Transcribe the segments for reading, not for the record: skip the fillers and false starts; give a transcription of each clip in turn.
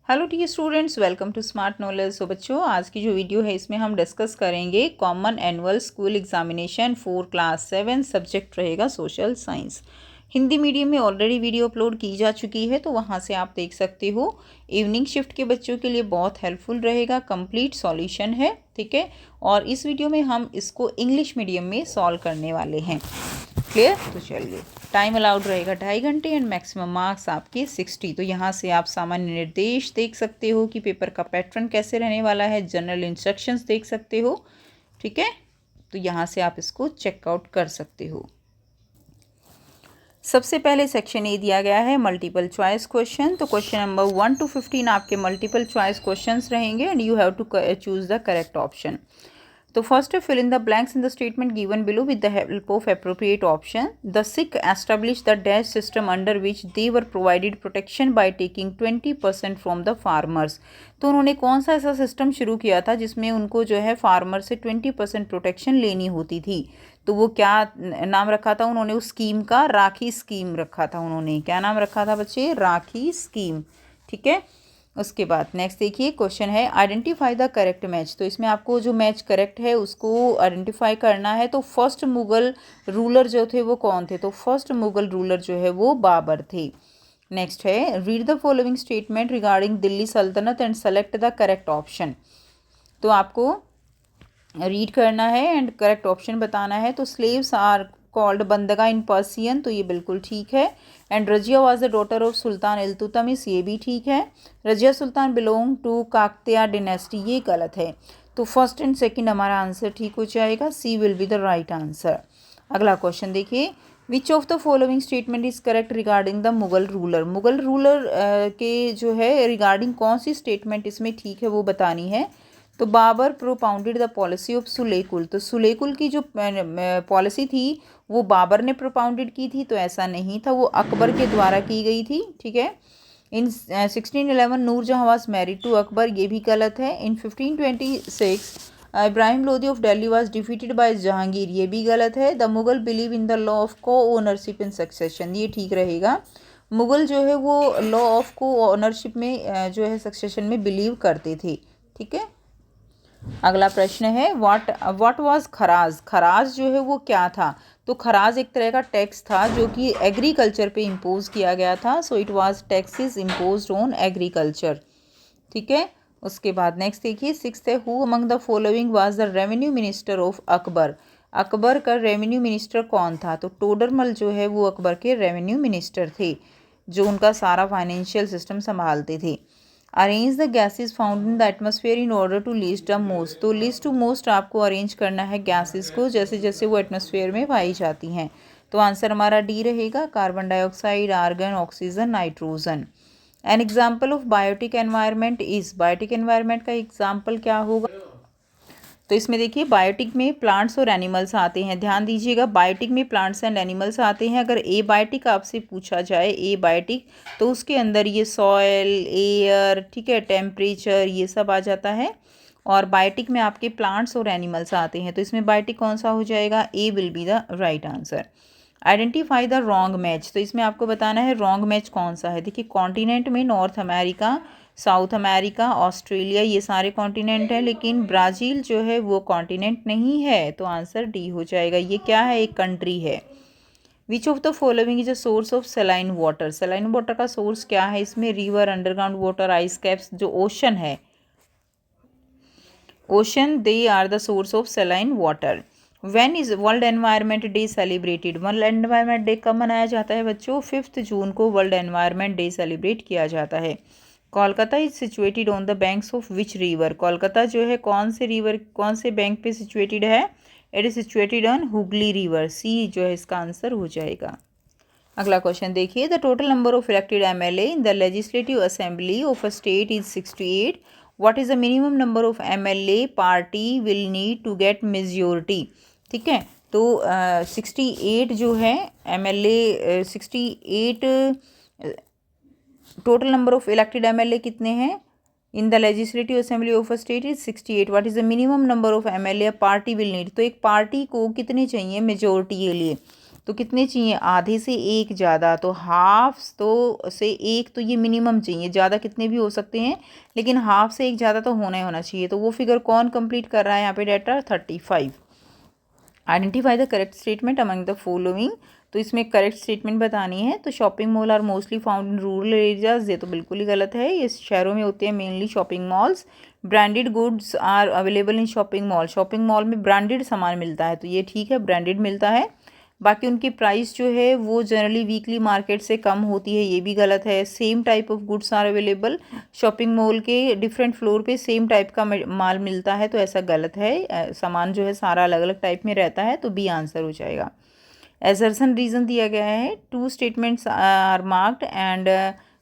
Hello dear students, welcome to smart knowledge. So बच्चों, आज की जो वीडियो है इसमें हम डिस्कस करेंगे common annual school examination for class 7। Subject रहेगा सोशल साइंस। हिंदी मीडियम में ऑलरेडी वीडियो अपलोड की जा चुकी है, तो वहाँ से आप देख सकते हो। इवनिंग शिफ्ट के बच्चों के लिए बहुत हेल्पफुल रहेगा, कंप्लीट सॉल्यूशन है, ठीक है। और इस वीडियो में हम इसको इंग्लिश मीडियम में सॉल्व करने वाले हैं। क्लियर? तो चलिए, टाइम अलाउड रहेगा 2.5 घंटे एंड मैक्सिमम मार्क्स आपके 60। तो यहाँ से आप सामान्य निर्देश देख सकते हो कि पेपर का पैटर्न कैसे रहने वाला है, जनरल इंस्ट्रक्शंस देख सकते हो, ठीक है। तो यहाँ से आप इसको चेकआउट कर सकते हो। सबसे पहले सेक्शन ए दिया गया है मल्टीपल चॉइस क्वेश्चन। तो क्वेश्चन नंबर 1 to 15 आपके मल्टीपल चॉइस क्वेश्चंस रहेंगे and you have to choose the correct option. तो फर्स्ट है, fill in the blanks in the statement given below with the help of appropriate option. The Sikh established the dash system under which they were provided protection by taking 20% from the farmers. तो उन्होंने कौन सा ऐसा system शुरू किया था जिसमें उनको जो है फार्मर से 20% प्रोटेक्शन लेनी होती थी। तो वो क्या नाम रखा था उन्होंने उस स्कीम का? राखी स्कीम रखा था उन्होंने। क्या नाम रखा था बच्चे? राखी स्कीम, ठीक है। उसके बाद नेक्स्ट देखिए, क्वेश्चन है आइडेंटिफाई द करेक्ट मैच। तो इसमें आपको जो मैच करेक्ट है उसको आइडेंटिफाई करना है। तो फर्स्ट मुगल रूलर जो थे वो कौन थे? तो फर्स्ट मुगल रूलर जो है वो बाबर थे। नेक्स्ट है, read the following statement regarding Delhi Sultanate and select the correct option. तो आपको रीड करना है एंड करेक्ट ऑप्शन बताना है। तो slaves are called bandaga in Persian, तो ये बिल्कुल ठीक है। And Razia was the daughter of Sultan Iltutmish, ये भी ठीक है। Razia Sultan belong to Kakatiya dynasty, ये गलत है। तो फर्स्ट एंड सेकंड हमारा आंसर ठीक हो जाएगा, C will be the right answer. अगला क्वेश्चन देखिए, which of the following statement is correct regarding the Mughal ruler. Mughal ruler के जो है रिगार्डिंग कौन सी स्टेटमेंट इसमें ठीक है वो बतानी है। तो Babur propounded the policy of Sulh-i-kul. तो सुलेकुल की जो पॉलिसी थी वो बाबर ने प्रोपाउंडेड की थी, तो ऐसा नहीं था, वो अकबर के द्वारा की गई थी, ठीक है। In 1611 Nur Jahan was married to Akbar, ये भी गलत है। In 1526 Ibrahim Lodi of Delhi was defeated by Jahangir, ये भी गलत है। The Mughal believe in the law of co ownership in succession, ये ठीक रहेगा। मुगल जो है वो लॉ ऑफ को ओनरशिप में जो है सक्सेशन में बिलीव करते थे, ठीक है। अगला प्रश्न है, व्हाट वाज खराज। खराज जो है वो क्या था? तो खराज एक तरह का टैक्स था जो कि एग्रीकल्चर पे इम्पोज किया गया था। So it was taxes imposed on agriculture, ठीक है। उसके बाद नेक्स्ट देखिए, सिक्स्थ है, who among the following was the revenue minister of Akbar. Akbar का रेवेन्यू मिनिस्टर कौन था? तो टोडरमल जो है वो अकबर के रेवेन्यू मिनिस्टर थे, जो उनका सारा फाइनेंशियल सिस्टम संभालते थे। Arrange the gases found in the atmosphere in order to least the most. तो लीस्ट टू मोस्ट आपको अरेंज करना है गैसेज को जैसे जैसे वो एटमोसफेयर में पाई जाती हैं। तो आंसर हमारा डी रहेगा, carbon dioxide, argon, oxygen, nitrogen. An example of biotic environment is. Biotic environment का एग्जाम्पल क्या होगा? तो इसमें देखिए, बायोटिक में प्लांट्स और एनिमल्स आते हैं। ध्यान दीजिएगा, बायोटिक में प्लांट्स एंड एनिमल्स आते हैं। अगर ए बायोटिक आपसे पूछा जाए, ए बायोटिक, तो उसके अंदर ये सॉयल, एयर, ठीक है, टेम्परेचर, ये सब आ जाता है। और बायोटिक में आपके प्लांट्स और एनिमल्स आते हैं। तो इसमें बायोटिक कौन सा हो जाएगा? A will be the right answer. Identify the wrong match. तो इसमें आपको बताना है रॉन्ग मैच कौन सा है। देखिए, कॉन्टिनेंट में north America, south America, Australia, ये सारे कॉन्टिनेंट हैं, लेकिन ब्राज़ील जो है वो कॉन्टिनेंट नहीं है। तो आंसर डी हो जाएगा। ये क्या है? एक कंट्री है। Which of the following is a source of saline water. Saline water का सोर्स क्या है इसमें? River, underground water, ice caps, जो ओशन है, ocean, they are the source of saline water. When is world environment day celebrated. World environment day कब मनाया जाता है बच्चों? 5 जून को वर्ल्ड एनवायरनमेंट डे सेलिब्रेट किया जाता है। Kolkata is situated on the banks of which river. Kolkata जो है कौन से रिवर, कौन से बैंक पे सिचुएटेड है? It is situated on Hooghly river, C जो है इसका आंसर हो जाएगा। अगला क्वेश्चन देखिए, the total number of elected MLA in the legislative assembly of a state is 68। What is the minimum number of MLA party will need to get majority, ठीक है। तो 68 जो है MLA, 68 total number of elected MLA कितने हैं in the legislative assembly of a state is 68। What is the minimum number of MLA party will need. तो एक party को कितने चाहिए मेजोरिटी के लिए? तो कितने चाहिए, आधे से एक ज़्यादा, तो हाफ तो से एक तो ये मिनिमम चाहिए, ज़्यादा कितने भी हो सकते हैं लेकिन हाफ से एक ज़्यादा तो होना ही होना चाहिए। तो वो फिगर कौन कंप्लीट कर रहा है यहाँ पे data, 35। Identify the correct statement among the following, तो इसमें करेक्ट स्टेटमेंट बतानी है। तो shopping mall are mostly found in rural areas, ये तो बिल्कुल ही गलत है, ये शहरों में होते हैं mainly shopping malls. Branded goods are available in shopping mall, shopping mall में ब्रांडेड सामान मिलता है, तो ये ठीक है, ब्रांडेड मिलता है। बाकी उनकी प्राइस जो है वो जनरली वीकली मार्केट से कम होती है, ये भी गलत है। Same type of goods are available, shopping mall के डिफरेंट फ्लोर पे सेम टाइप का माल मिलता है, तो ऐसा गलत है, सामान जो है सारा अलग अलग टाइप में रहता है, तो बी आंसर हो जाएगा। एसर्शन रीजन दिया गया है, 2 statements are marked and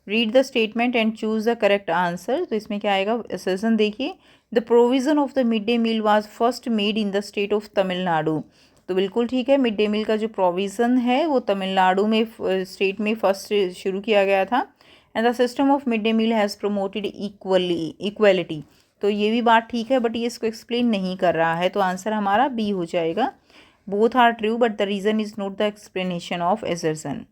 read the statement and choose the correct answer. तो इसमें क्या आएगा, एसर्शन देखिए, the provision of the mid day meal was first made in the state of Tamil Nadu, तो बिल्कुल ठीक है, मिड डे मील का जो प्रोविज़न है वो तमिलनाडु में स्टेट में फर्स्ट शुरू किया गया था। And the system of mid day meal has promoted equality, तो ये भी बात ठीक है, बट ये इसको एक्सप्लेन नहीं कर रहा है, तो आंसर हमारा बी हो जाएगा। Both are true but the reason is not the explanation of assertion.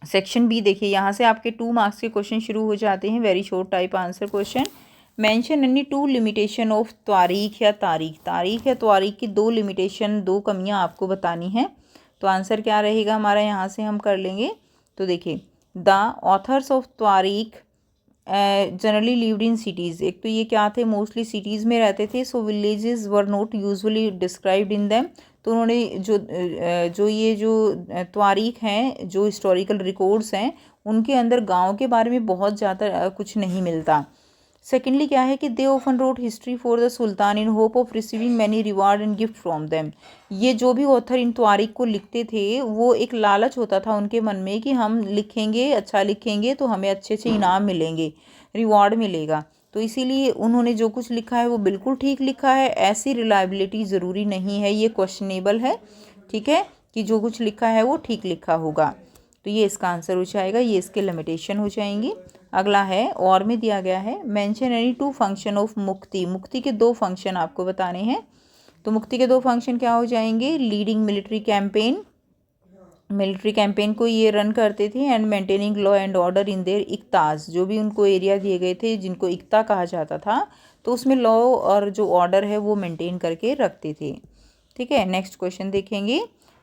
Section B देखिए, यहाँ से आपके 2 मार्क्स के क्वेश्चन शुरू हो जाते हैं, very short type answer question. Mention any 2 limitation of तारीख या तारीख, तारीख या तारीख की 2 लिमिटेशन, 2 कमियां आपको बतानी है। तो आंसर क्या रहेगा हमारा, यहाँ से हम कर लेंगे। तो देखिए, द ऑथर्स ऑफ तारीख जनरली लिव्ड इन सिटीज़, एक तो ये क्या थे, मोस्टली सिटीज़ में रहते थे, so villages were not usually described in them, तो उन्होंने जो तारीख हैं, जो हिस्टोरिकल रिकॉर्ड्स हैं, उनके अंदर गाँव के बारे में बहुत ज़्यादा कुछ नहीं मिलता। सेकेंडली क्या है कि they often wrote history for the sultan in hope of receiving many reward and gift from them, ये जो भी ऑथर इन तारीख को लिखते थे वो एक लालच होता था उनके मन में कि हम लिखेंगे, अच्छा लिखेंगे तो हमें अच्छे अच्छे इनाम मिलेंगे, रिवार्ड मिलेगा, तो इसीलिए उन्होंने जो कुछ लिखा है वो बिल्कुल ठीक लिखा है। ऐसी रिलायबिलिटी ज़रूरी नहीं है, ये क्वेश्चनेबल है, ठीक है, कि जो कुछ लिखा है वो ठीक लिखा होगा, तो ये इसका आंसर हो जाएगा, ये इसके लिमिटेशन हो जाएंगी। अगला है, और में दिया गया है, मेंशन एनी 2 फंक्शन ऑफ मुक्ति, मुक्ति के 2 फंक्शन आपको बताने हैं। तो मुक्ति के 2 फंक्शन क्या हो जाएंगे, leading military campaign, military campaign को ये रन करते थे, and maintaining law and order in their iqtas, जो भी उनको एरिया दिए गए थे जिनको इक्ता कहा जाता था, तो उसमें लॉ और जो ऑर्डर है वो मेंटेन करके रखते थे, ठीक है। नेक्स्ट क्वेश्चन देखेंगे,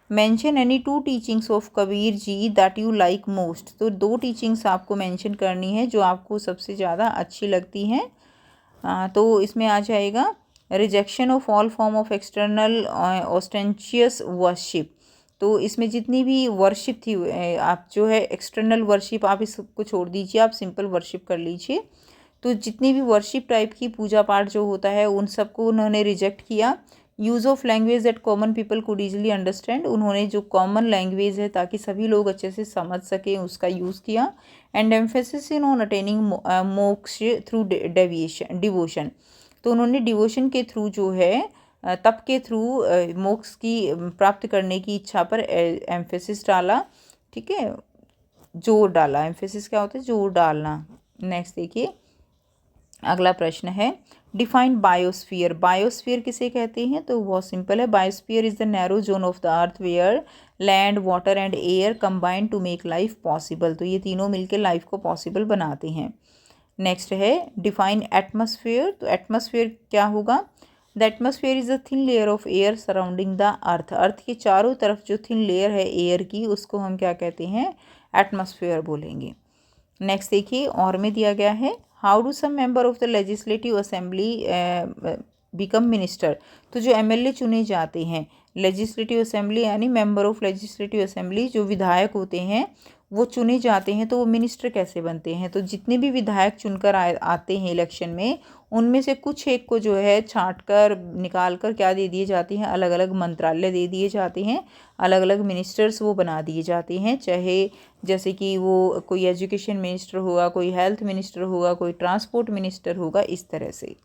mention any 2 teachings of Kabir ji that you like most, तो 2 टीचिंग्स आपको मेंशन करनी है जो आपको सबसे ज़्यादा अच्छी लगती हैं। तो इसमें आ जाएगा rejection of all form of external ostentatious worship, तो इसमें जितनी भी वर्शिप थी, आप जो है एक्सटर्नल वर्शिप आप इसको छोड़ दीजिए, आप सिंपल वर्शिप कर लीजिए। तो जितनी भी वर्शिप टाइप की पूजा पाठ जो होता है उन सबको उन्होंने रिजेक्ट किया। Use of language that common people could easily understand, उन्होंने जो कॉमन लैंग्वेज है ताकि सभी लोग अच्छे से समझ सकें उसका यूज़ किया। And emphasis in on attaining मोक्ष थ्रू डिवोशन, तो उन्होंने डिवोशन के थ्रू जो है तप के थ्रू मोक्ष की प्राप्त करने की इच्छा पर एम्फेसिस डाला, ठीक है, जोर डाला। एम्फेसिस क्या होता है, जोर डालना। नेक्स्ट देखिए, अगला प्रश्न है, डिफाइन बायोस्फीयर, बायोस्फीयर किसे कहते हैं, तो बहुत सिंपल है, biosphere is the narrow zone of the earth where land water and air combine to make life possible, तो ये तीनों मिलकर लाइफ को पॉसिबल बनाते हैं। नेक्स्ट है, डिफाइन एटमॉस्फेयर, तो एटमॉस्फेयर क्या होगा, the atmosphere is the thin layer of air surrounding the earth, earth के चारों तरफ जो थिन लेयर है एयर की उसको हम क्या कहते हैं, एटमॉस्फेयर बोलेंगे। नेक्स्ट देखिए, और में दिया गया है, how do some member of the legislative assembly become minister, तो जो एमएलए चुने जाते हैं, लेजिस्लेटिव असेंबली यानी मेंबर ऑफ लेजिस्लेटिव असेंबली जो विधायक होते हैं वो चुने जाते हैं, तो वो मिनिस्टर कैसे बनते हैं, तो जितने भी विधायक चुनकर आते हैं इलेक्शन में, उनमें से कुछ एक को जो है छांट कर निकाल कर क्या दे दिए जाते हैं, अलग अलग मंत्रालय दे दिए जाते हैं, अलग अलग मिनिस्टर्स वो बना दिए जाते हैं, चाहे जैसे कि वो कोई एजुकेशन मिनिस्टर होगा, कोई हेल्थ मिनिस्टर होगा, कोई ट्रांसपोर्ट मिनिस्टर होगा, इस तरह से।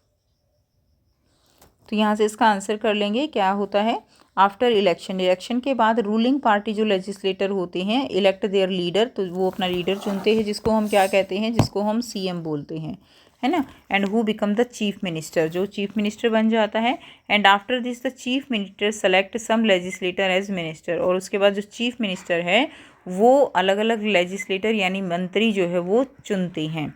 तो यहाँ से इसका आंसर कर लेंगे, क्या होता है, आफ्टर इलेक्शन, इलेक्शन के बाद रूलिंग पार्टी जो लेजिस्लेटर होते हैं इलेक्ट देयर लीडर, तो वो अपना लीडर चुनते हैं जिसको हम क्या कहते हैं, जिसको हम सीएम बोलते हैं, है ना, and who become the chief minister, जो चीफ मिनिस्टर बन जाता है, and after this the chief minister select some legislator as minister, और उसके बाद जो चीफ मिनिस्टर है वो अलग अलग लेजिस्लेटर यानी मंत्री जो है वो चुनते हैं।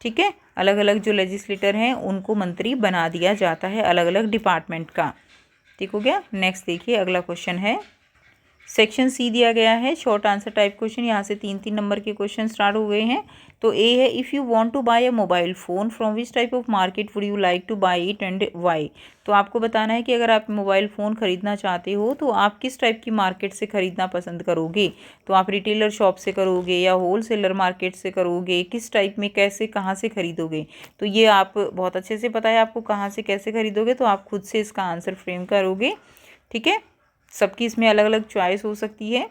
ठीक है, अलग अलग जो लेजिस्लेटर हैं उनको मंत्री बना दिया जाता है अलग अलग डिपार्टमेंट का। ठीक हो गया। नेक्स्ट देखिए अगला क्वेश्चन है, सेक्शन सी दिया गया है, शॉर्ट आंसर टाइप क्वेश्चन। यहाँ से 3-3 नंबर के क्वेश्चन स्टार्ट हो गए हैं। तो ए है, if you want to buy a mobile phone from which type of market would you like to buy it and why. तो आपको बताना है कि अगर आप मोबाइल फ़ोन ख़रीदना चाहते हो तो आप किस टाइप की मार्केट से ख़रीदना पसंद करोगे। तो आप रिटेलर शॉप से करोगे या होल सेलर मार्केट से करोगे, किस टाइप में कैसे कहाँ से ख़रीदोगे। तो ये आप बहुत अच्छे से पता है आपको कहाँ से कैसे ख़रीदोगे, तो आप खुद से इसका आंसर फ्रेम करोगे। ठीक है, सबकी इसमें अलग अलग चॉइस हो सकती है।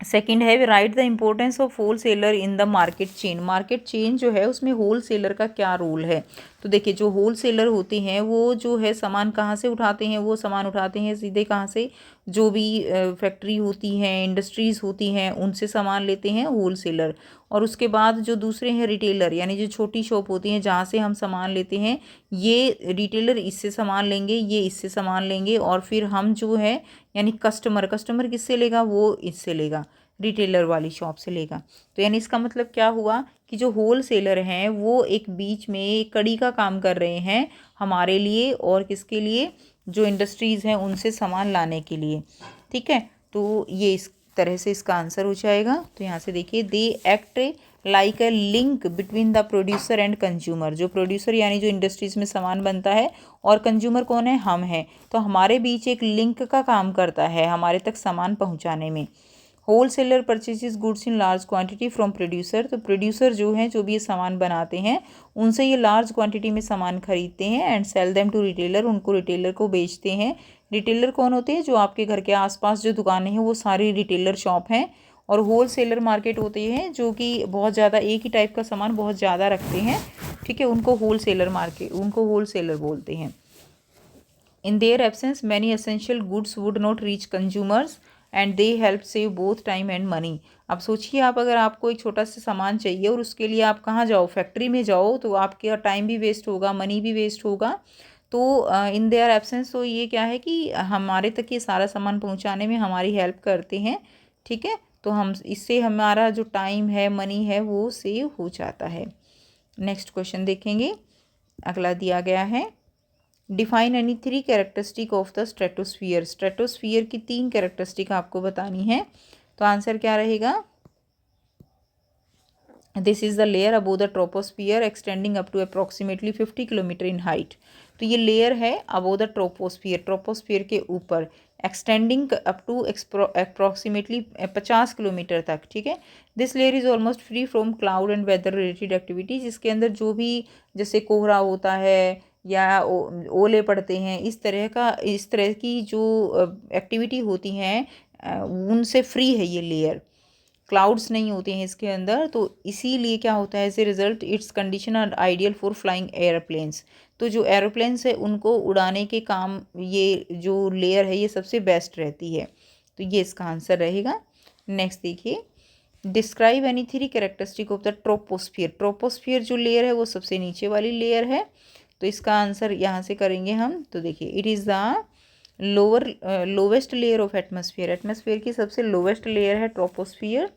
सेकंड है, write the importance of wholesaler in the market chain. Market chain जो है उसमें होल सेलर का क्या रोल है। तो देखिए जो होल सेलर होते हैं वो जो है सामान कहाँ से उठाते हैं, वो सामान उठाते हैं सीधे कहाँ से, जो भी फैक्ट्री होती हैं, इंडस्ट्रीज़ होती हैं, उनसे सामान लेते हैं होल सेलर। और उसके बाद जो दूसरे हैं रिटेलर, यानी जो छोटी शॉप होती हैं जहाँ से हम सामान लेते हैं, ये रिटेलर इससे सामान लेंगे, ये इससे सामान लेंगे, और फिर हम जो है यानी कस्टमर किससे लेगा, वो इससे लेगा, रिटेलर वाली शॉप से लेगा। तो यानी इसका मतलब क्या हुआ कि जो होल सेलर हैं वो एक बीच में एक कड़ी का काम कर रहे हैं हमारे लिए, और किसके लिए, जो इंडस्ट्रीज़ हैं उनसे सामान लाने के लिए। ठीक है, तो ये इस तरह से इसका आंसर हो जाएगा। तो यहाँ से देखिए, they act like a link between the producer and consumer. जो प्रोड्यूसर यानी जो इंडस्ट्रीज़ में सामान बनता है, और कंज्यूमर कौन है, हम हैं, तो हमारे बीच एक लिंक का काम करता है हमारे तक सामान पहुंचाने में। Wholesaler purchases goods in large quantity from producer. तो प्रोड्यूसर जो हैं जो भी ये सामान बनाते हैं उनसे ये लार्ज क्वांटिटी में सामान खरीदते हैं, and sell them to retailer, उनको रिटेलर को बेचते हैं। रिटेलर कौन होते हैं, जो आपके घर के आसपास जो दुकानें हैं वो सारी रिटेलर शॉप हैं। और होल सेलर मार्केट होते हैं जो कि बहुत ज़्यादा एक ही टाइप का सामान बहुत ज़्यादा रखते हैं। ठीक है, उनको होल सेलर मार्केट, उनको होल सेलर बोलते हैं। In their absence many essential goods would not reach consumers and they help save both time and money. अब सोचिए, आप अगर आपको एक छोटा सा सामान चाहिए और उसके लिए आप कहाँ जाओ, फैक्ट्री में जाओ, तो आपका टाइम भी वेस्ट होगा, मनी भी वेस्ट होगा। तो इन देयर एब्सेंस, तो ये क्या है कि हमारे तक ये सारा सामान पहुँचाने में हमारी हेल्प करते हैं। ठीक है, तो हम इससे हमारा जो टाइम है, मनी है, वो सेव हो जाता है। नेक्स्ट क्वेश्चन देखेंगे, अगला दिया गया है, define any 3 characteristic of the stratosphere. Stratosphere की 3 कैरेक्टरिस्टिक आपको बतानी है। तो आंसर क्या रहेगा, this is the layer above the troposphere extending up to approximately 50 kilometre in height. तो ये लेयर है अबोव द ट्रोपोस्फियर, ट्रोपोस्फियर के ऊपर, extending up to approximately 50 kilometre तक। ठीक है, this layer is almost free from cloud and weather related activity. जिसके अंदर जो भी जैसे कोहरा होता है या ओले पड़ते हैं, इस तरह की जो एक्टिविटी होती हैं उनसे फ्री है ये लेयर। क्लाउड्स नहीं होते हैं इसके अंदर, तो इसीलिए क्या होता है, as a result its condition are ideal for flying airplanes. तो जो एरोप्लेन्स है उनको उड़ाने के काम ये जो लेयर है ये सबसे बेस्ट रहती है। तो ये इसका आंसर रहेगा। नेक्स्ट देखिए, describe any 3 characteristic of the troposphere. Troposphere जो लेयर है वो सबसे नीचे वाली लेयर है। तो इसका आंसर यहाँ से करेंगे हम। तो देखिए, it is the lowest layer of atmosphere. Atmosphere की सबसे लोवेस्ट लेयर है troposphere,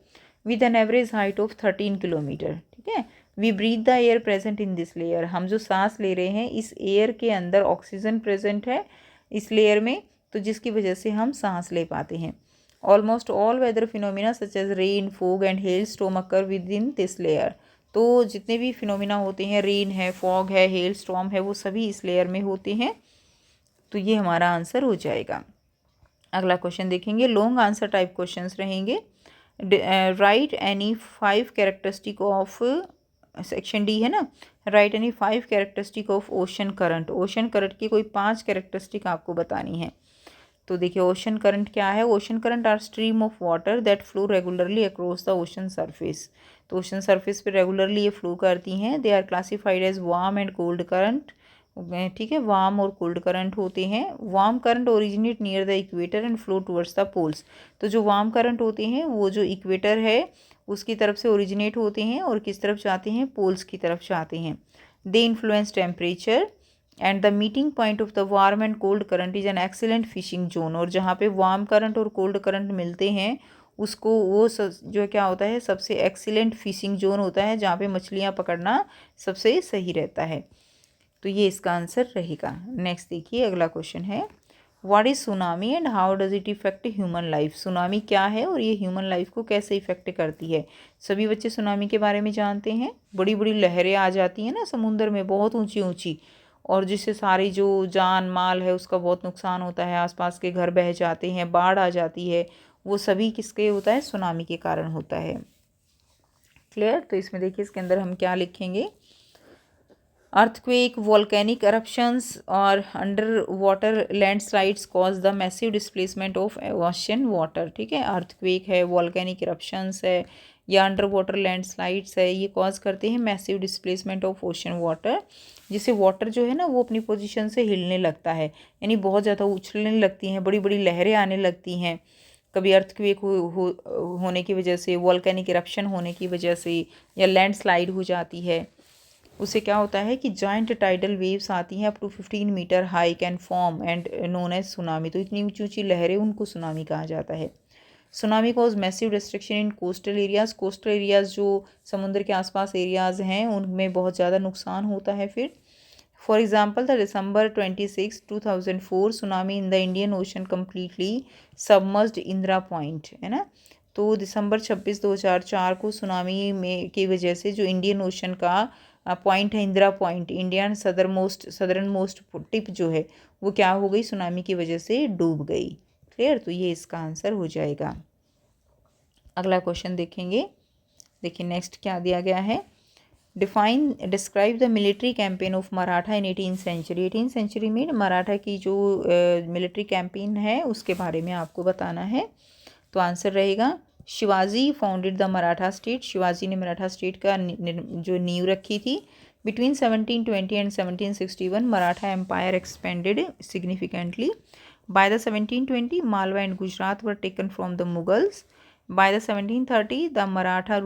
with an average height of 13 kilometre. ठीक है, we breathe the air present in this layer. हम जो सांस ले रहे हैं इस एयर के अंदर ऑक्सीजन प्रेजेंट है इस लेयर में, तो जिसकी वजह से हम सांस ले पाते हैं। Almost all weather phenomena such as rain, fog and hailstorm occur within this layer. तो जितने भी फिनोमिना होते हैं, रेन है, फॉग है, हेल स्टॉर्म है, वो सभी इस लेयर में होते हैं। तो ये हमारा आंसर हो जाएगा। अगला क्वेश्चन देखेंगे, लॉन्ग आंसर टाइप क्वेश्चंस रहेंगे। Right any 5 characteristic of, section D है ना, right any 5 characteristic of ocean current. Ocean current की कोई 5 कैरेक्टरिस्टिक आपको बतानी है। तो देखिए, ओशन करंट क्या है, ocean current are stream of water that flow regularly across the ocean surface. तो ओशन सरफेस पे रेगुलरली ये फ्लो करती हैं। They are classified as warm and cold current. ठीक है, वार्म और कोल्ड करंट होते हैं। Warm current originate near the equator and flow towards the poles. तो जो वार्म करंट होते हैं वो जो इक्वेटर है उसकी तरफ से ओरिजिनेट होते हैं और किस तरफ जाते हैं, पोल्स की तरफ जाते हैं। They influence temperature and the meeting point of the warm and cold current is an excellent fishing zone. और जहाँ पे वार्म करंट और कोल्ड करंट मिलते हैं उसको वो जो क्या होता है सबसे एक्सीलेंट फिशिंग जोन होता है, जहाँ पे मछलियाँ पकड़ना सबसे सही रहता है। तो ये इसका आंसर रहेगा। नेक्स्ट देखिए अगला क्वेश्चन है, what is tsunami and how does it effect human life. Tsunami क्या है और ये ह्यूमन लाइफ को कैसे इफेक्ट करती है। सभी बच्चे सुनामी के बारे में जानते हैं। बड़ी बड़ी लहरें आ जाती हैं ना समुद्र में, बहुत ऊंची ऊंची, और जिससे सारी जो जान माल है उसका बहुत नुकसान होता है, आसपास के घर बह जाते हैं, बाढ़ आ जाती है, वो सभी किसके होता है, सुनामी के कारण होता है। क्लियर। तो इसमें देखिए इसके अंदर हम क्या लिखेंगे, अर्थक्वेक, वॉल्केनिक eruptions और under water landslides cause the massive displacement of ocean water. ठीक है, अर्थक्वेक है, वॉल्केनिक eruptions है या अंडर वाटर लैंडस्लाइड्स है, ये कॉज करते हैं massive displacement of ocean water, जिससे वाटर जो है ना वो अपनी पोजीशन से हिलने लगता है, यानी बहुत ज़्यादा उछलने लगती हैं, बड़ी बड़ी लहरें आने लगती हैं। कभी अर्थक्वेक होने की वजह से, वॉल्केनिक eruption होने की वजह से, या लैंडस्लाइड हो जाती है, उससे क्या होता है कि जॉइंट टाइडल वेव्स आती हैं up to 15 metre high can form and known as tsunami. तो इतनी ऊंची ऊंची लहरें, उनको सुनामी कहा जाता है। Tsunami cause massive destruction in coastal areas. Coastal areas जो समुद्र के आसपास एरियाज हैं उनमें बहुत ज़्यादा नुकसान होता है। फिर for example the December 26, 2004 tsunami in the Indian ocean completely submerged Indira point, है ना। तो दिसंबर 26, 2004 को सुनामी में की वजह से जो इंडियन ओशन का पॉइंट है, Indira point, Indian southern most tip जो है वो क्या हो गई, सुनामी की वजह से डूब गई। क्लियर। तो ये इसका आंसर हो जाएगा। अगला क्वेश्चन देखेंगे। देखिए नेक्स्ट क्या दिया गया है, describe the military campaign of Maratha in 18th century. 18th century में मराठा की जो मिलिट्री कैंपेन है उसके बारे में आपको बताना है। तो आंसर रहेगा, Shivaji founded the Maratha state. Shivaji ने मराठा स्टेट का जो नींव रखी थी। Between 1720 and 1761 Maratha empire expanded significantly. By the 1720 Malwa and Gujarat were taken from the Mughals. By the 1730, the Maratha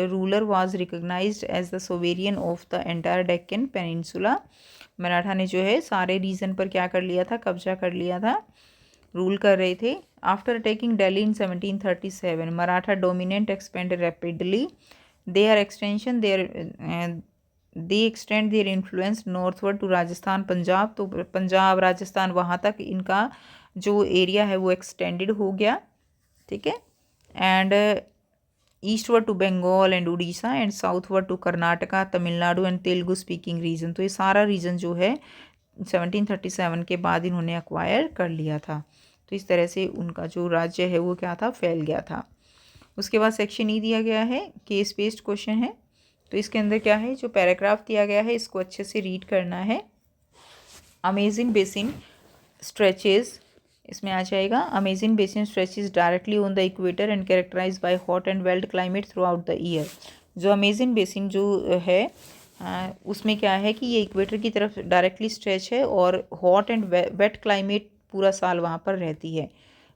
ruler was recognized as the sovereign of the entire Deccan Peninsula. Maratha ने जो है सारे रीजन पर क्या कर लिया था, कब्जा कर लिया था, रूल कर रहे थे। After attacking Delhi in 1737, Maratha dominant expand rapidly. Their extension they extend their influence northward to Rajasthan Punjab. तो पंजाब राजस्थान वहाँ तक इनका जो एरिया है वो एक्सटेंडेड हो गया। ठीक है, and eastward to Bengal and Orissa and southward to Karnataka, Tamil Nadu and Telugu speaking region. तो ये सारा रीजन जो है 1737 के बाद इन्होंने अक्वायर कर लिया था। तो इस तरह से उनका जो राज्य है वो क्या था, फैल गया था। उसके बाद सेक्शन ई दिया गया है, केस बेस्ड क्वेश्चन है। तो इसके अंदर क्या है, जो पैराग्राफ दिया गया है इसको अच्छे से रीड करना है। अमेजिंग बेसिन स्ट्रेचेज, इसमें आ जाएगा, Amazon basin stretches directly on the equator and characterize by hot and wet climate throughout the year. जो अमेजिंग बेसिन जो है उसमें क्या है कि ये इक्वेटर की तरफ डायरेक्टली स्ट्रेच है और हॉट एंड वेट क्लाइमेट पूरा साल वहाँ पर रहती है।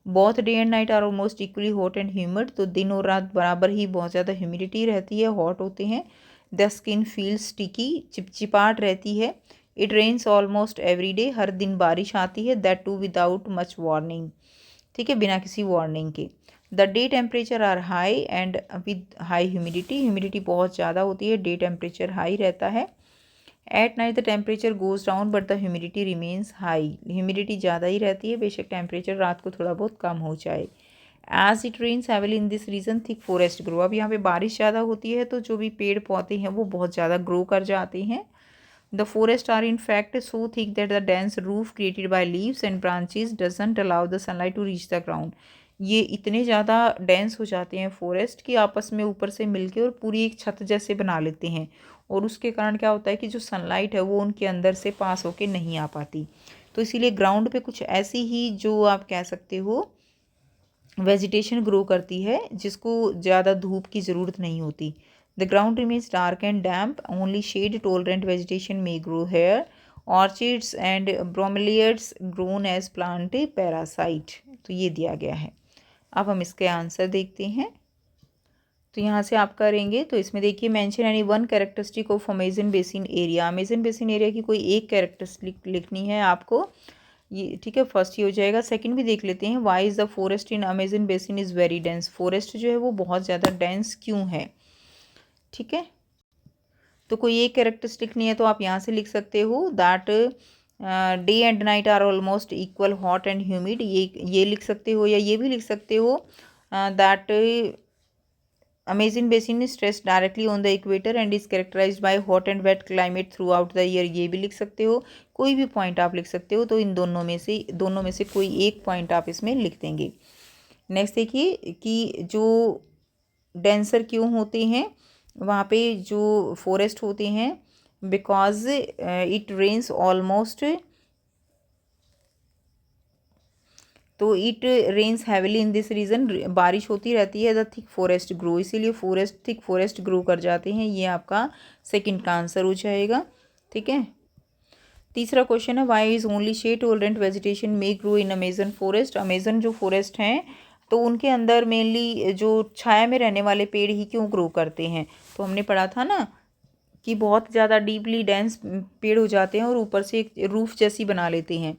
Both day and night are almost equally hot and humid. तो दिन और रात बराबर ही बहुत ज़्यादा ह्यूमिडिटी रहती है, हॉट होते हैं। द स्किन फील्स स्टिकी, चिपचिपाहट रहती है। It rains almost every day, हर दिन बारिश आती है। That too without much warning, ठीक है, बिना किसी वार्निंग के। The day temperature are high and with high humidity, humidity बहुत ज़्यादा होती है, डे टेम्परेचर हाई रहता है। At night the temperature goes down but the humidity remains high, humidity ज़्यादा ही रहती है, बेशक टेम्परेचर रात को थोड़ा बहुत कम हो जाए। As it rains heavily in this region thick forest grow, अब यहाँ पे बारिश ज़्यादा होती है तो जो भी पेड़ पौधे हैं वो बहुत ज़्यादा ग्रो कर जाते हैं। The forests are in fact so thick that the dense roof created by leaves and branches doesn't allow the sunlight to reach the ground. ये इतने ज़्यादा डेंस हो जाते हैं फॉरेस्ट कि आपस में ऊपर से मिलके और पूरी एक छत जैसे बना लेते हैं, और उसके कारण क्या होता है कि जो सनलाइट है वो उनके अंदर से पास होके नहीं आ पाती। तो इसीलिए ग्राउंड पे कुछ ऐसी ही जो आप कह सकते हो वेजिटेशन ग्रो करती है जिसको ज़्यादा धूप की ज़रूरत नहीं होती। The ground remains dark and damp. Only shade-tolerant vegetation may grow here. Orchids and bromeliads grown as plant parasite. तो ये दिया गया है। अब हम इसके आंसर देखते हैं। तो यहाँ से आप करेंगे तो इसमें देखिए mention any one characteristic of Amazon basin area. Amazon basin area की कोई एक कैरेक्टरिस्टिक लिखनी है आपको, ये ठीक है। फर्स्ट ये हो जाएगा। सेकंड भी देख लेते हैं, why is the forest in Amazon basin is very dense. Forest जो है वो बहुत ज़्यादा डेंस क्यों है, ठीक है। तो कोई एक कैरेक्टरिस्टिक नहीं है तो आप यहाँ से लिख सकते हो that day and night are almost equal hot and humid, ये लिख सकते हो। या ये भी लिख सकते हो that Amazon basin is stretches directly on the equator and is characterised by hot and wet climate throughout the year, ये भी लिख सकते हो। कोई भी पॉइंट आप लिख सकते हो। तो इन दोनों में से कोई एक पॉइंट आप इसमें लिख देंगे। नेक्स्ट देखिए कि जो डेंसर क्यों होते हैं वहाँ पे जो फॉरेस्ट होते हैं, बिकॉज इट रेन्स ऑलमोस्ट, तो it rains heavily in this region, बारिश होती रहती है द थिक फॉरेस्ट ग्रो, इसीलिए थिक फॉरेस्ट ग्रो कर जाते हैं। ये आपका सेकंड का आंसर हो जाएगा, ठीक है। तीसरा क्वेश्चन है, why is only shade tolerant vegetation may grow in Amazon forest. Amazon जो फॉरेस्ट हैं तो उनके अंदर मेनली जो छाया में रहने वाले पेड़ ही क्यों ग्रो करते हैं। तो हमने पढ़ा था ना कि बहुत ज़्यादा डीपली डेंस पेड़ हो जाते हैं और ऊपर से एक रूफ जैसी बना लेते हैं।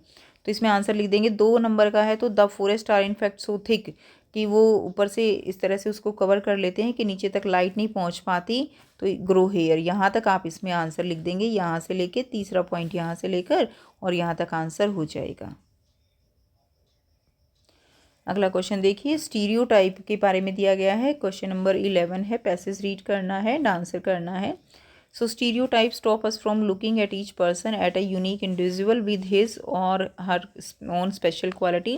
तो इसमें आंसर लिख देंगे। 2 नंबर का है तो the forest are in fact so thick, कि वो ऊपर से इस तरह से उसको कवर कर लेते हैं कि नीचे तक लाइट नहीं पहुंच पाती, तो ग्रो हेयर। यहाँ तक आप इसमें आंसर लिख देंगे, यहाँ से लेके तीसरा पॉइंट यहाँ से लेकर और यहाँ तक आंसर हो जाएगा। अगला क्वेश्चन देखिए, स्टीरियोटाइप के बारे में दिया गया है। क्वेश्चन नंबर 11 है, पैसेज रीड करना है, आंसर करना है। So stereotypes stop us from looking at each person at a unique individual with his or her own special quality.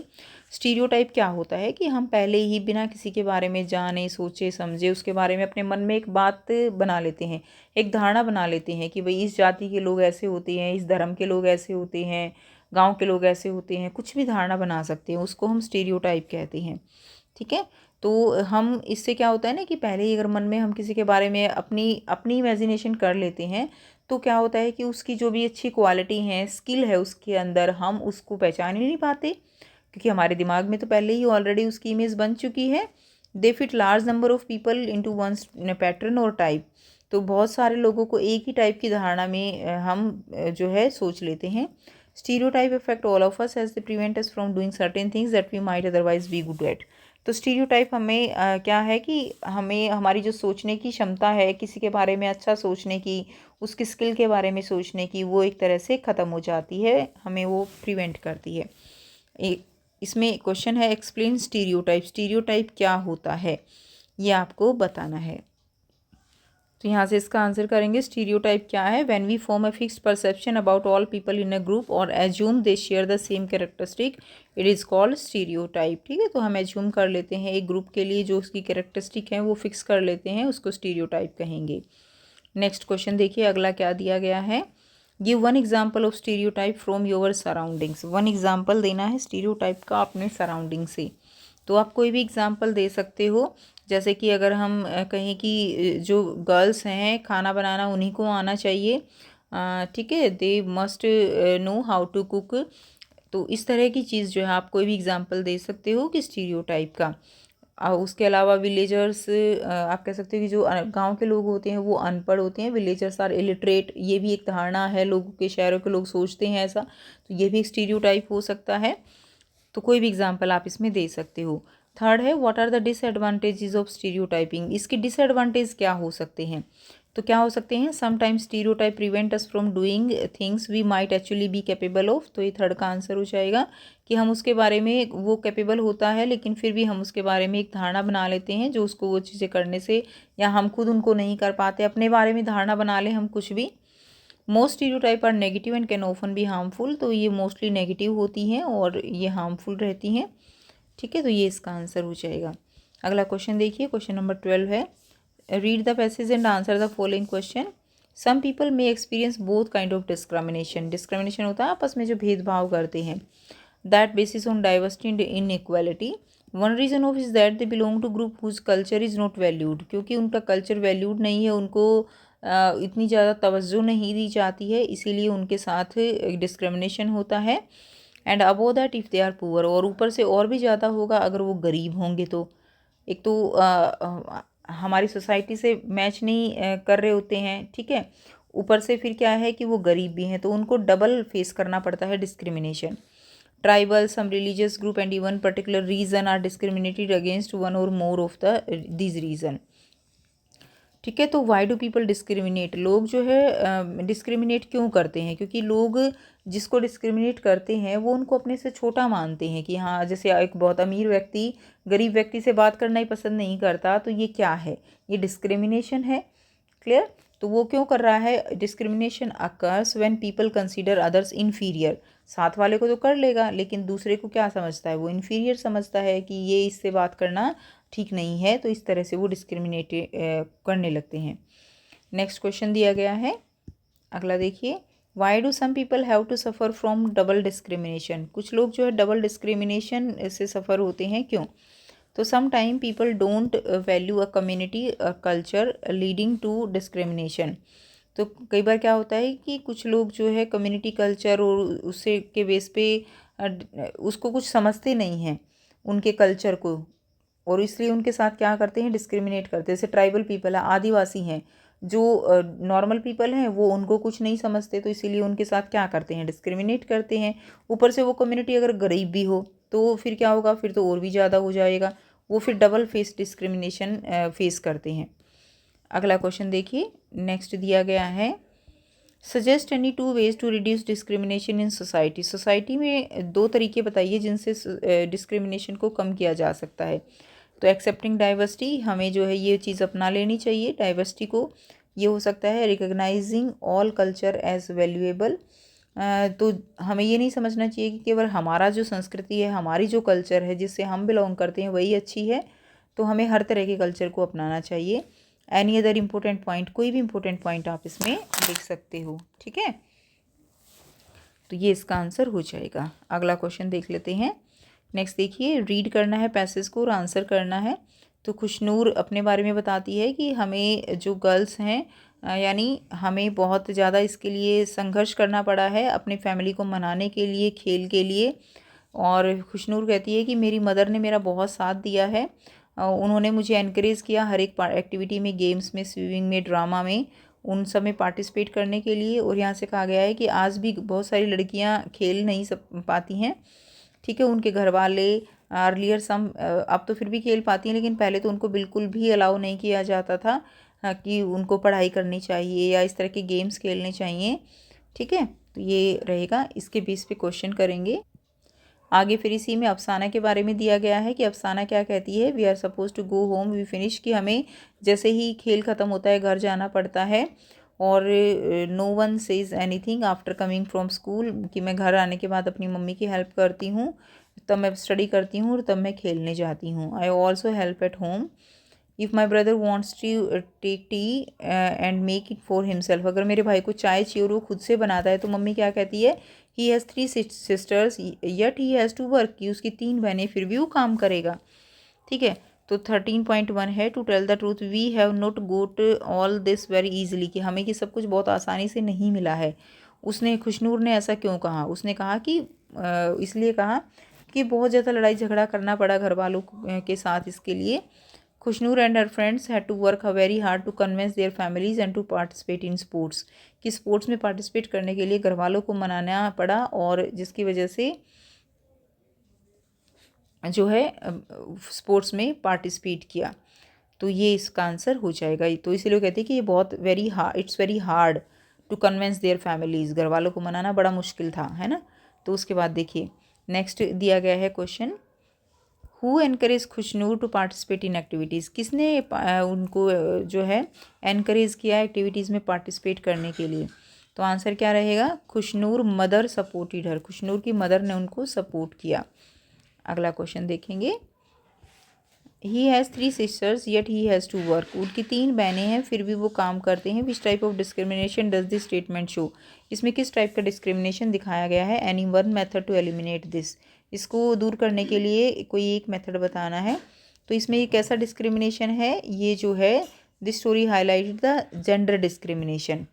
Stereotype क्या होता है कि हम पहले ही बिना किसी के बारे में जाने सोचे समझे उसके बारे में अपने मन में एक बात बना लेते हैं, एक धारणा बना लेते हैं कि भाई इस जाति के लोग ऐसे होते हैं, इस धर्म के लोग ऐसे होते हैं, गांव के लोग ऐसे होते हैं, कुछ भी धारणा बना सकते हैं, उसको हम स्टीरियोटाइप कहते हैं, ठीक है। तो हम इससे क्या होता है ना कि पहले ही अगर मन में हम किसी के बारे में अपनी अपनी इमेजिनेशन कर लेते हैं तो क्या होता है कि उसकी जो भी अच्छी क्वालिटी है, स्किल है उसके अंदर, हम उसको पहचान ही नहीं पाते क्योंकि हमारे दिमाग में तो पहले ही ऑलरेडी उसकी इमेज बन चुकी है। दे fit large number of people into one pattern और टाइप। तो बहुत सारे लोगों को एक ही टाइप की धारणा में हम जो है सोच लेते हैं। Stereotype affect all of us as they prevent us from doing certain things that we might otherwise be good at. तो स्टीरियोटाइप हमें क्या है कि हमें हमारी जो सोचने की क्षमता है, किसी के बारे में अच्छा सोचने की, उसकी स्किल के बारे में सोचने की, वो एक तरह से ख़त्म हो जाती है, हमें वो प्रिवेंट करती है। इसमें क्वेश्चन है, एक्सप्लेन स्टीरियोटाइप। स्टीरियोटाइप क्या होता है ये आपको बताना है। तो यहाँ से इसका आंसर करेंगे, स्टीरियोटाइप क्या है। When we form a fixed perception about all people in a group और assume they share the same characteristic, it is called stereotype, ठीक है। तो हम एज्यूम कर लेते हैं एक ग्रुप के लिए जो उसकी कैरेक्टरिस्टिक है वो फिक्स कर लेते हैं, उसको स्टीरियोटाइप कहेंगे। नेक्स्ट क्वेश्चन देखिए अगला क्या दिया गया है, give one example of stereotype from your surroundings. One example देना है स्टीरियोटाइप का अपने सराउंडिंग से। तो आप कोई भी एग्जाम्पल दे सकते हो, जैसे कि अगर हम कहें कि जो गर्ल्स हैं खाना बनाना उन्हीं को आना चाहिए, ठीक है, they must know how to cook. तो इस तरह की चीज़ जो है आप कोई भी एग्जाम्पल दे सकते हो कि स्टीरियोटाइप का। उसके अलावा विलेजर्स, आप कह सकते हो कि जो गांव के लोग होते हैं वो अनपढ़ होते हैं, विलेजर्स आर इलिटरेट, ये भी एक धारणा है लोगों के, शहरों के लोग सोचते हैं ऐसा, तो ये भी एक स्टीरियोटाइप हो सकता है। तो कोई भी एग्जाम्पल आप इसमें दे सकते हो। थर्ड है, what are the disadvantages of stereotyping. इसके डिसएडवांटेज क्या हो सकते हैं। तो क्या हो सकते हैं, sometimes stereotype prevent us from doing things we might actually be capable of. तो ये थर्ड का आंसर हो जाएगा कि हम उसके बारे में, वो कैपेबल होता है लेकिन फिर भी हम उसके बारे में एक धारणा बना लेते हैं जो उसको वो चीज़ें करने से, या हम खुद उनको नहीं कर पाते, अपने बारे में धारणा बना लें हम कुछ भी। Most stereotype are negative and can often be harmful. तो ये मोस्टली नेगेटिव होती हैं और ये हार्मफुल रहती हैं, ठीक है। तो ये इसका आंसर हो जाएगा। अगला क्वेश्चन देखिए, क्वेश्चन नंबर 12 है, read the passage and answer the following question. Some people may experience both kind of discrimination. Discrimination होता है आपस में जो भेदभाव करते हैं, that basis on diversity and inequality. One reason of is that they belong to group whose culture is not valued. क्योंकि उनका कल्चर वैल्यूड नहीं है, उनको इतनी ज़्यादा तवज्जो नहीं दी जाती है, इसीलिए उनके साथ डिस्क्रिमिनेशन होता है। And above that if they are poor, और ऊपर से और भी ज़्यादा होगा अगर वो गरीब होंगे तो। एक तो हमारी सोसाइटी से मैच नहीं कर रहे होते हैं, ठीक है। ऊपर से फिर क्या है कि वो गरीब भी हैं, तो उनको डबल फेस करना पड़ता है discrimination. Tribal, some religious group and even particular region are discriminated against one or more of the these region, ठीक है। तो वाई डू पीपल डिस्क्रिमिनेट, लोग जो है डिस्क्रिमिनेट क्यों करते हैं? क्योंकि लोग जिसको डिस्क्रिमिनेट करते हैं वो उनको अपने से छोटा मानते हैं कि हाँ, जैसे एक बहुत अमीर व्यक्ति गरीब व्यक्ति से बात करना ही पसंद नहीं करता, तो ये क्या है? ये डिस्क्रिमिनेशन है। क्लियर? तो वो क्यों कर रहा है? Discrimination occurs when people consider others inferior. साथ वाले को तो कर लेगा, लेकिन दूसरे को क्या समझता है? वो इन्फीरियर समझता है कि ये इससे बात करना ठीक नहीं है, तो इस तरह से वो डिस्क्रिमिनेट करने लगते हैं। नेक्स्ट क्वेश्चन दिया गया है, अगला देखिए। Why do some people have to suffer from double discrimination, कुछ लोग जो है डबल डिस्क्रिमिनेशन से सफ़र होते हैं, क्यों? तो some time people don't value a community culture leading to discrimination. तो कई बार क्या होता है कि कुछ लोग जो है कम्युनिटी कल्चर और उससे के बेस पे उसको कुछ समझते नहीं हैं, उनके कल्चर को, और इसलिए उनके साथ क्या करते हैं? डिस्क्रिमिनेट करते हैं। जैसे ट्राइबल पीपल है, आदिवासी हैं, जो नॉर्मल पीपल हैं वो उनको कुछ नहीं समझते, तो इसीलिए उनके साथ क्या करते हैं? डिस्क्रिमिनेट करते हैं। ऊपर से वो कम्युनिटी अगर गरीब भी हो तो फिर क्या होगा? फिर तो और भी ज़्यादा हो जाएगा, वो फिर डबल फेस डिस्क्रिमिनेशन फेस करते हैं। अगला क्वेश्चन देखिए, नेक्स्ट दिया गया है, suggest any two ways to reduce discrimination in society. Society में दो तरीके बताइए जिनसे डिस्क्रिमिनेशन को कम किया जा सकता है। तो एक्सेप्टिंग डाइवर्सिटी, हमें जो है ये चीज़ अपना लेनी चाहिए डाइवर्सिटी को। ये हो सकता है recognising all culture as valuable, तो हमें ये नहीं समझना चाहिए कि केवल हमारा जो संस्कृति है, हमारी जो कल्चर है जिससे हम बिलोंग करते हैं वही अच्छी है, तो हमें हर तरह के कल्चर को अपनाना चाहिए। एनी अदर इम्पोर्टेंट पॉइंट, कोई भी इम्पोर्टेंट पॉइंट आप इसमें लिख सकते हो, ठीक है। तो ये इसका आंसर हो जाएगा। अगला क्वेश्चन देख लेते हैं। नेक्स्ट देखिए, रीड करना है पैसेज को और आंसर करना है। तो खुशनूर अपने बारे में बताती है कि हमें जो गर्ल्स हैं यानी हमें बहुत ज़्यादा इसके लिए संघर्ष करना पड़ा है अपनी फैमिली को मनाने के लिए, खेल के लिए। और खुशनूर कहती है कि मेरी मदर ने मेरा बहुत साथ दिया है, उन्होंने मुझे एनकरेज किया हर एक एक्टिविटी में, गेम्स में, स्विमिंग में, ड्रामा में, उन सब में पार्टिसिपेट करने के लिए। और यहाँ से कहा गया है कि आज भी बहुत सारी लड़कियाँ खेल नहीं पाती हैं, ठीक है। उनके घर वाले अर्लियर सम, अब तो फिर भी खेल पाती हैं, लेकिन पहले तो उनको बिल्कुल भी अलाउ नहीं किया जाता था कि उनको पढ़ाई करनी चाहिए या इस तरह के गेम्स खेलने चाहिए, ठीक है। तो ये रहेगा, इसके बेस पे क्वेश्चन करेंगे। आगे फिर इसी में अफसाना के बारे में दिया गया है कि अफसाना क्या कहती है, we are suppose to go home we finish, कि हमें जैसे ही खेल ख़त्म होता है घर जाना पड़ता है। और no one says anything after coming from school, कि मैं घर आने के बाद अपनी मम्मी की हेल्प करती हूँ, तब मैं स्टडी करती हूँ और तब मैं खेलने जाती हूँ। I also help at home if my brother wants to take tea and make it for himself, अगर मेरे भाई को चाय चाहिए और वो खुद से बनाता है, तो मम्मी क्या कहती है, he has 3 sisters yet he has to work, कि उसकी 3 बहनें फिर भी वो काम करेगा, ठीक है। तो 13.1 है, to tell the truth we have not got all this very easily, कि हमें कि सब कुछ बहुत आसानी से नहीं मिला है। उसने, खुशनूर ने ऐसा क्यों कहा? उसने कहा कि इसलिए कहा कि बहुत ज़्यादा लड़ाई झगड़ा करना पड़ा घर वालों के साथ इसके लिए। Khushnoor and her friends had to work very hard to convince their families and to participate in sports, कि स्पोर्ट्स में पार्टिसिपेट करने के लिए घर वालों को मनाना पड़ा, और जिसकी वजह से जो है स्पोर्ट्स में पार्टिसिपेट किया। तो ये इसका आंसर हो जाएगा। तो इसीलिए कहते हैं कि ये बहुत very hard, it's very hard to convince their families, घर वालों को मनाना बड़ा मुश्किल था, है ना। तो उसके बाद देखिए, नेक्स्ट दिया गया है question, who encourage Khushnoor to participate in activities, किसने उनको जो है एनकरेज किया एक्टिविटीज़ में पार्टिसिपेट करने के लिए? तो आंसर क्या रहेगा? खुशनूर मदर सपोर्टेड हर, खुशनूर की मदर ने उनको सपोर्ट किया। अगला क्वेश्चन देखेंगे, he has 3 sisters yet he has to work, उनकी 3 बहनें हैं फिर भी वो काम करते हैं। Which type of discrimination does this statement show, इसमें किस टाइप का डिस्क्रिमिनेशन दिखाया गया है? Any one method to eliminate this, इसको दूर करने के लिए कोई एक मेथड बताना है। तो इसमें ये कैसा डिस्क्रिमिनेशन है? ये जो है this story highlighted the gender discrimination,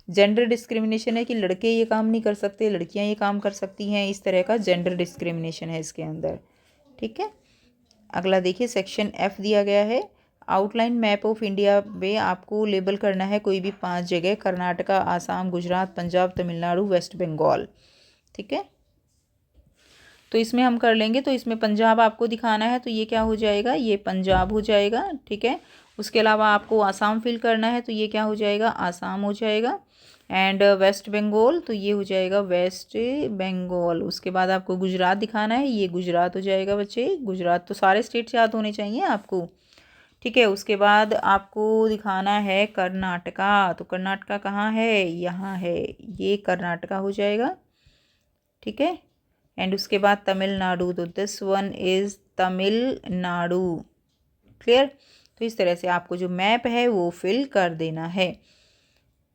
gender discrimination है कि लड़के ये काम नहीं कर सकते, लड़कियां ये काम कर सकती हैं, इस तरह का जेंडर डिस्क्रिमिनेशन है इसके अंदर, ठीक है। अगला देखिए, सेक्शन एफ दिया गया है, आउटलाइन मैप ऑफ इंडिया में आपको लेबल करना है कोई भी 5 जगह, कर्नाटका, आसाम, गुजरात, पंजाब, तमिलनाडु, वेस्ट बंगाल। ठीक है, तो इसमें हम कर लेंगे। तो इसमें पंजाब आपको दिखाना है, तो ये क्या हो जाएगा, ये पंजाब हो जाएगा। ठीक है, उसके अलावा आपको आसाम फिल करना है, तो ये क्या हो जाएगा, आसाम हो जाएगा। एंड वेस्ट बंगाल, तो ये हो जाएगा वेस्ट बंगाल। उसके बाद आपको गुजरात दिखाना है, ये गुजरात हो जाएगा बच्चे, गुजरात। तो सारे स्टेट्स याद होने चाहिए आपको। ठीक है, उसके बाद आपको दिखाना है कर्नाटका, तो कर्नाटका कहाँ है, यहाँ है, ये कर्नाटका हो जाएगा। ठीक है, एंड उसके बाद तमिलनाडु, तो this one is Tamil Nadu. Clear. तो इस तरह से आपको जो मैप है वो फिल कर देना है।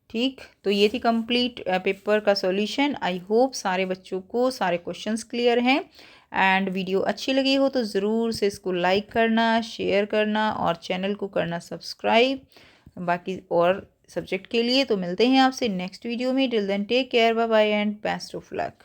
ठीक, तो ये थी कंप्लीट पेपर का सॉल्यूशन। आई होप सारे बच्चों को सारे क्वेश्चंस क्लियर हैं। एंड वीडियो अच्छी लगी हो तो ज़रूर से इसको लाइक करना, शेयर करना और चैनल को करना सब्सक्राइब। बाकी और सब्जेक्ट के लिए तो मिलते हैं आपसे नेक्स्ट वीडियो में। Till then take care, bye bye and best of luck.